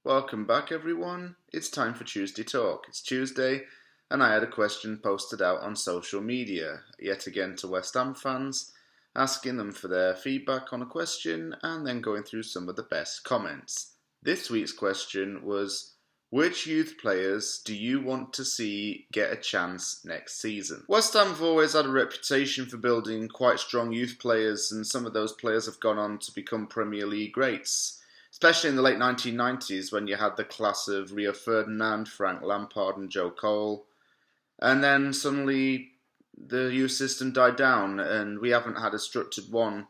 Welcome back, everyone. It's time for Tuesday Talk. It's Tuesday, and I had a question posted out on social media, yet again to West Ham fans, asking them for their feedback on a question and then going through some of the best comments. This week's question was, which youth players do you want to see get a chance next season? West Ham have always had a reputation for building quite strong youth players, and some of those players have gone on to become Premier League greats. Especially in the late 1990s when you had the class of Rio Ferdinand, Frank Lampard and Joe Cole. And then suddenly the youth system died down and we haven't had a structured one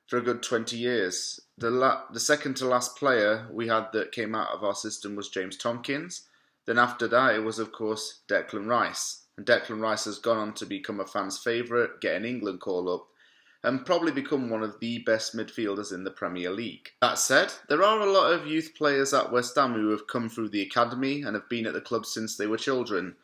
for a good 20 years. The second to last player we had that came out of our system was James Tomkins. Then after that it was of course Declan Rice. And Declan Rice has gone on to become a fan's favourite, get an England call-up, and probably become one of the best midfielders in the Premier League. That said, there are a lot of youth players at West Ham who have come through the academy and have been at the club since they were children.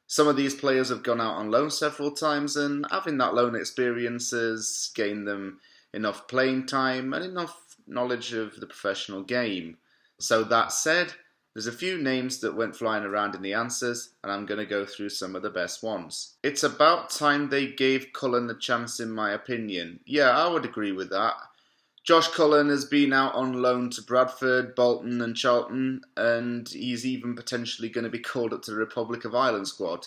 Some of these players have gone out on loan several times, and having that loan experience has gained them enough playing time and enough knowledge of the professional game. So that said, there's a few names that went flying around in the answers, and I'm going to go through some of the best ones. It's about time they gave Cullen a chance, in my opinion. Yeah, I would agree with that. Josh Cullen has been out on loan to Bradford, Bolton and Charlton, and he's even potentially going to be called up to the Republic of Ireland squad.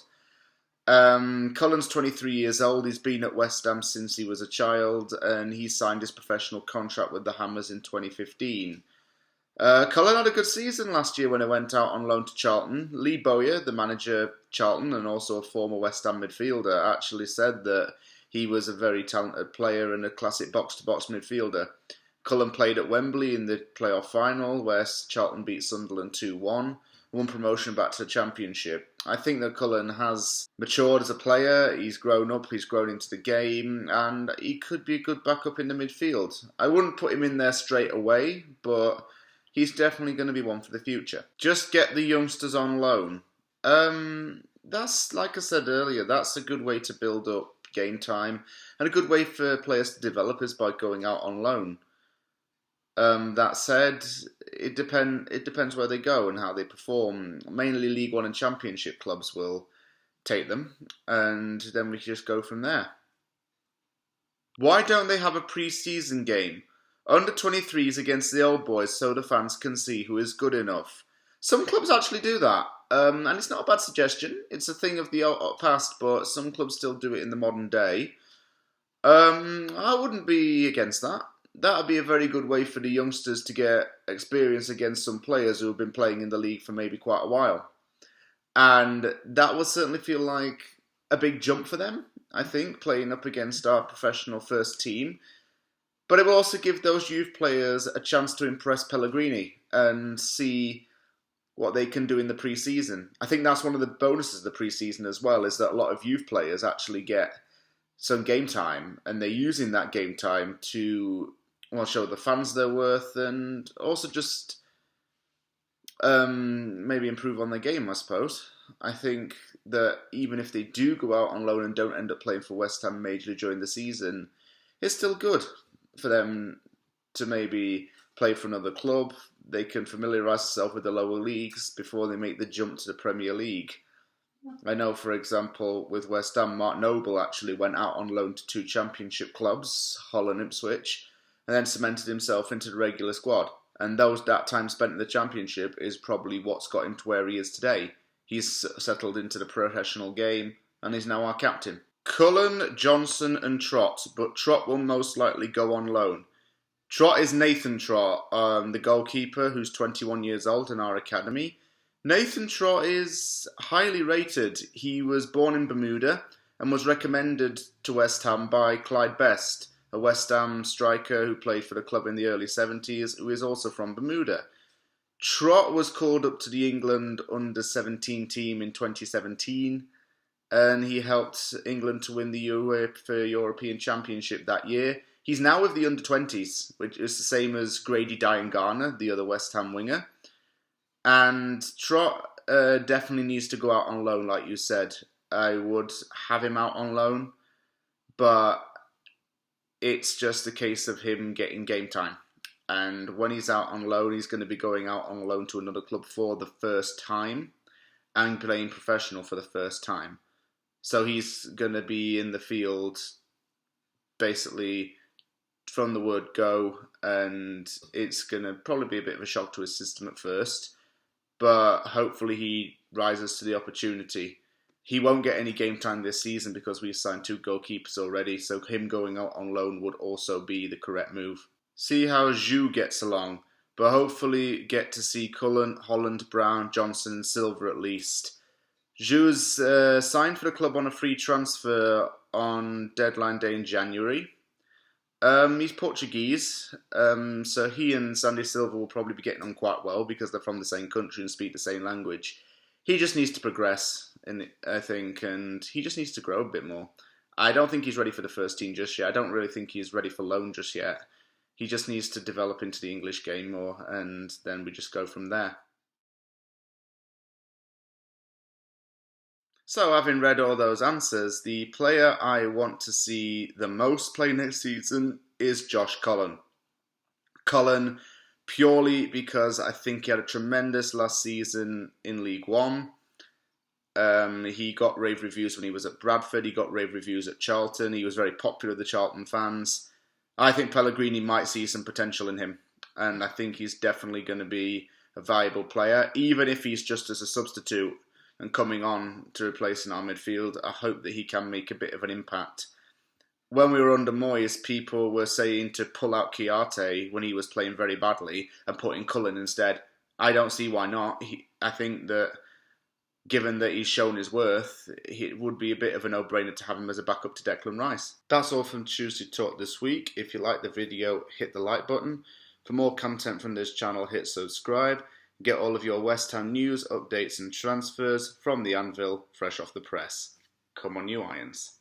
Cullen's 23 years old, he's been at West Ham since he was a child, and he signed his professional contract with the Hammers in 2015. Cullen had a good season last year when he went out on loan to Charlton. Lee Bowyer, the manager of Charlton and also a former West Ham midfielder, actually said that he was a very talented player and a classic box-to-box midfielder. Cullen played at Wembley in the playoff final where Charlton beat Sunderland 2-1, won promotion back to the Championship. I think that Cullen has matured as a player, he's grown up, he's grown into the game, and he could be a good backup in the midfield. I wouldn't put him in there straight away, but he's definitely going to be one for the future. Just get the youngsters on loan. That's, like I said earlier, that's a good way to build up game time and a good way for players to develop is by going out on loan. That said, it depends where they go and how they perform. Mainly League One and Championship clubs will take them, and then we can just go from there. Why don't they have a pre-season game? Under 23s against the old boys so the fans can see who is good enough. Some clubs actually do that, and it's not a bad suggestion. It's a thing of the past, but some clubs still do it in the modern day. I wouldn't be against that. That would be a very good way for the youngsters to get experience against some players who have been playing in the league for maybe quite a while. And that will certainly feel like a big jump for them, I think, playing up against our professional first team. But it will also give those youth players a chance to impress Pellegrini and see what they can do in the pre-season. I think that's one of the bonuses of the pre-season as well, is that a lot of youth players actually get some game time, and they're using that game time to show the fans their worth and also just maybe improve on their game, I suppose. I think that even if they do go out on loan and don't end up playing for West Ham majorly during the season, it's still good for them to maybe play for another club. They can familiarise themselves with the lower leagues before they make the jump to the Premier League. I know, for example, with West Ham, Mark Noble actually went out on loan to two Championship clubs, Hull and Ipswich, and then cemented himself into the regular squad. And that time spent in the Championship is probably what's got him to where he is today. He's settled into the professional game and is now our captain. Cullen, Johnson and Trott, but Trott will most likely go on loan. Trott is Nathan Trott, the goalkeeper who's 21 years old in our academy. Nathan Trott is highly rated. He was born in Bermuda and was recommended to West Ham by Clyde Best, a West Ham striker who played for the club in the early 70s, who is also from Bermuda. Trott was called up to the England under-17 team in 2017, and he helped England to win the UEFA European Championship that year. He's now with the under-20s, which is the same as Grady Diangana, the other West Ham winger. And Trott definitely needs to go out on loan, like you said. I would have him out on loan, but it's just a case of him getting game time. And when he's out on loan, he's going to be going out on loan to another club for the first time and playing professional for the first time. So he's going to be in the field basically from the word go, and it's going to probably be a bit of a shock to his system at first, but hopefully he rises to the opportunity. He won't get any game time this season because we signed 2 goalkeepers already, so him going out on loan would also be the correct move. See how Zhu gets along, but hopefully get to see Cullen, Holland, Brown, Johnson and Silva at least. Zhu's signed for the club on a free transfer on deadline day in January. He's Portuguese, so he and Sandy Silva will probably be getting on quite well because they're from the same country and speak the same language. He just needs to progress, I think, and he just needs to grow a bit more. I don't think he's ready for the first team just yet. I don't really think he's ready for loan just yet. He just needs to develop into the English game more, and then we just go from there. So, having read all those answers, the player I want to see the most play next season is Josh Cullen. Cullen, purely because I think he had a tremendous last season in League One. He got rave reviews when he was at Bradford. He got rave reviews at Charlton. He was very popular with the Charlton fans. I think Pellegrini might see some potential in him, and I think he's definitely going to be a viable player, even if he's just as a substitute and coming on to replace in our midfield. I hope that he can make a bit of an impact. When we were under Moyes, people were saying to pull out Chiarte when he was playing very badly and put in Cullen instead. I don't see why not. I think that given that he's shown his worth, it would be a bit of a no-brainer to have him as a backup to Declan Rice. That's all from Tuesday Talk this week. If you like the video, hit the like button. For more content from this channel, hit subscribe. Get all of your West Ham news, updates and transfers from the Anvil, fresh off the press. Come on you Irons.